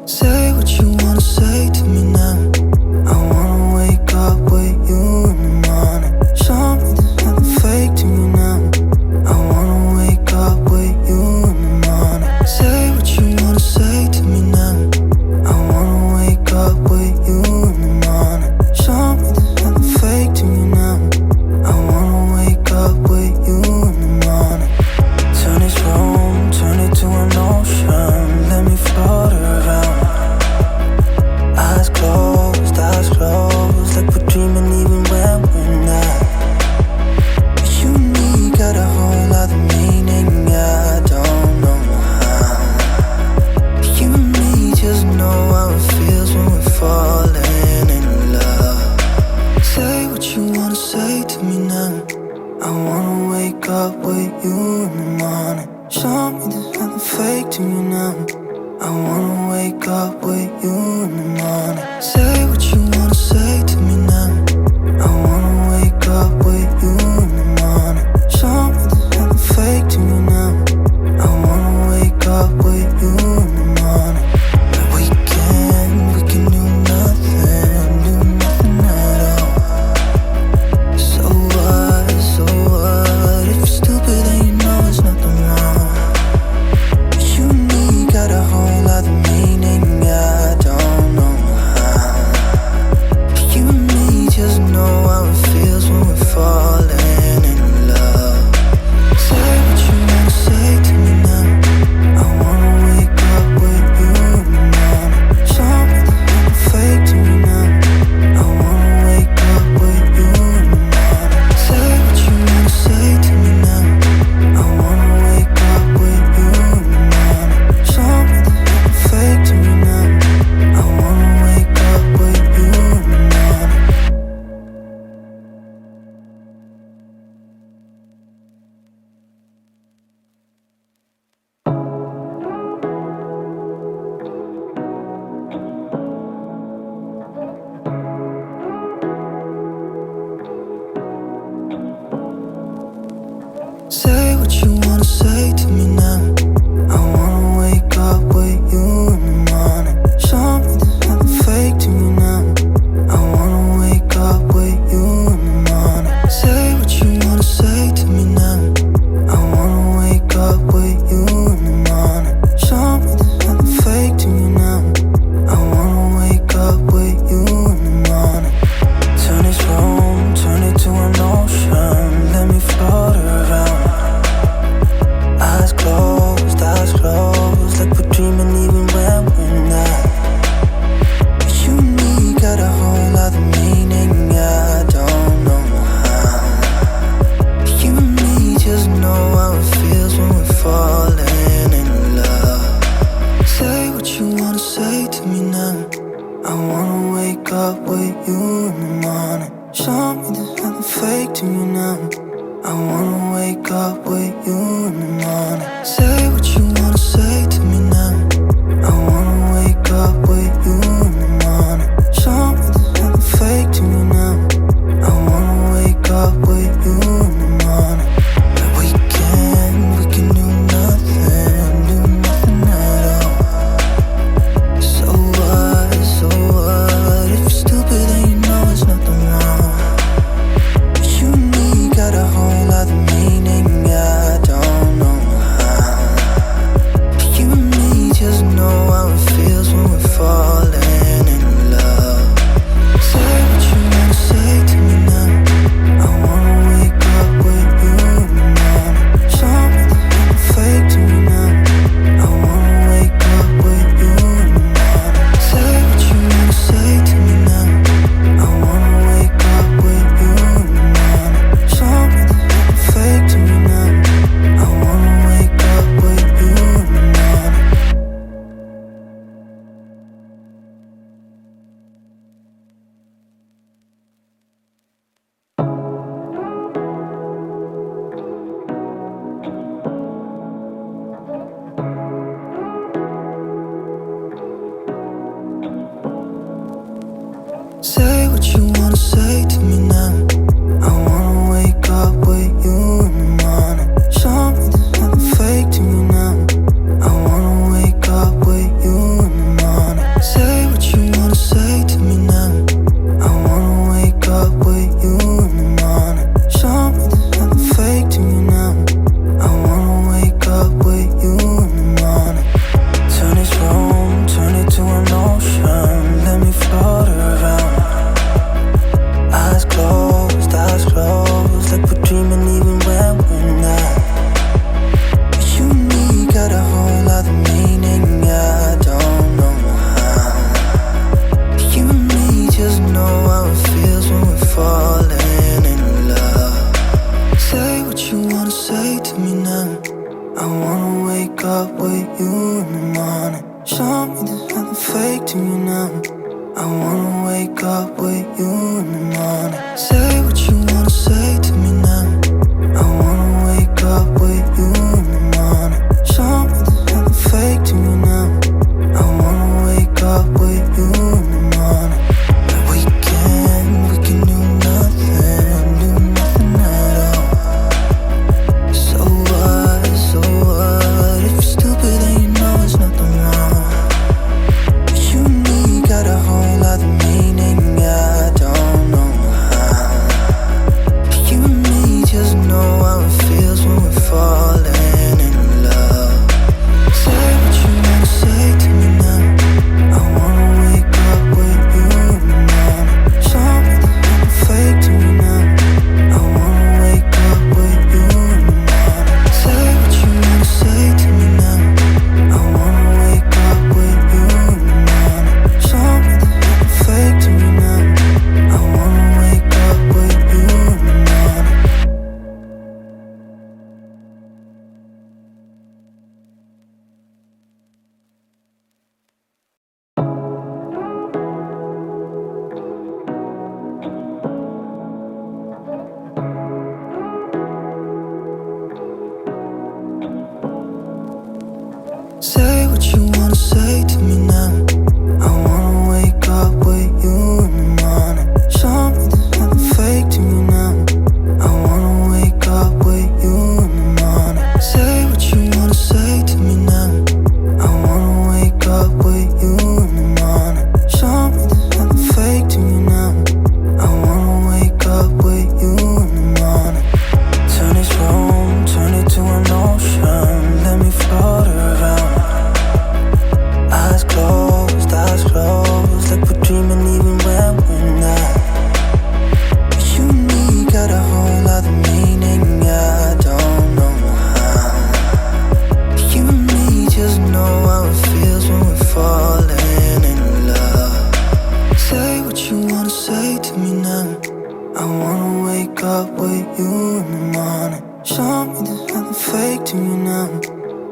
Say what you wanna say to me now. I wanna wake up with you in the morning. Show me there's nothing fake to me now. I wanna wake up with you in the morning. Say what you wanna say to me now. I wanna wake up with you in the morning. Show me there's nothing fake to me now. I wanna wake up with you in the morning. Turn this room, turn it to an ocean. Let me float around. Eyes closed, like we're dreaming even when we're not. You and me got a whole other meaning, I don't know how. You and me just know how it feels when we're falling in love. Say what you wanna say to me now. I wanna wake up with you in the morning. Show me there's nothing fake to me now. I wanna wake up with you in the morning. Say what you wanna say to me now. I wanna wake up with you in the morning. Show me there's nothing fake to me now. I wanna wake up with you in the morning. We can do nothing at all. So what, if you're stupid then you know it's nothing wrong. You and me got a whole other meaning, I don't know how. You and me just know how it feels when we're falling in love. Say what you wanna say to me now. I wanna wake up with you in the morning. Show me there's nothing fake to me now. I wanna wake up with you in the morning. Say what you wanna say to me now. I wanna wake up with you in the morning. Show me there's nothing fake to me now. I wanna wake up with you in the morning. Say what you wanna say to me now. I wanna wake up with you in the morning. Show me there's nothing fake to me now. I wanna wake up with you in the morning. Say what you wanna say to me now. I wanna wake up with you in the morning. Show me there's nothing fake to me now. I wanna wake up with you in the morning. Turn this room, turn it to an ocean. Let me float around. Eyes closed. Say what you wanna say to me now. I wanna wake up with you in the morning. Show me there's nothing fake to me now. I wanna wake up with you in the morning. Say what you wanna say to me now. I wanna wake up with you in the morning. Show me there's nothing fake to me now. I wanna wake up with you in the morning. Turn this room, turn it to an ocean. Let me float around. Eyes closed, like we're dreaming even when we're not. You and me got a whole other meaning, I don't know how. You and me just know how it feels when we're falling in love. Say what you wanna say to me now. I wanna wake up with you in the morning. Show me there's nothing fake to me now.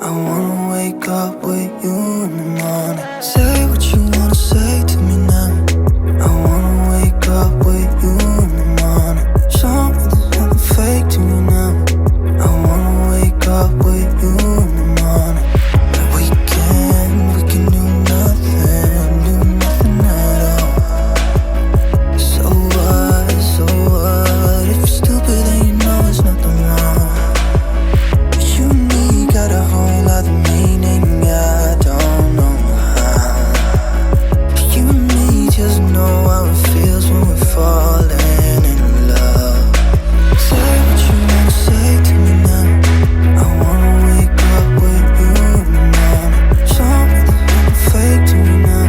I wanna wake up with you in the morning. Say what you wanna say to me now. I wanna wake up with you in the morning. Show me there's nothing fake to me now. I wanna wake up with you in the morning. We can do nothing at all. So what, if you're stupid then you know there's nothing wrong. You and me got a whole other meaning, I don't know how. You and me just know how it feels when we're falling in love. Say what you wanna say to me now. I wanna wake up with you in the morning. Show me there's nothing fake to me now.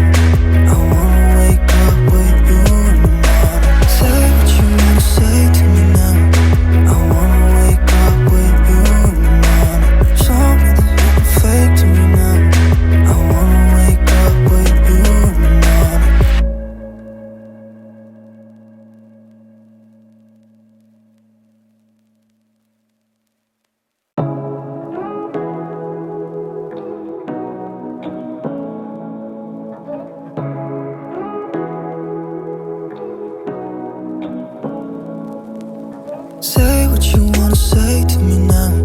I wanna wake up with you in the morning. Say what you wanna say to me now. I wanna wake up with you in the morning. Show me there's nothing fake to me now. I wanna wake up with you in the morning. Say what you wanna say to me now.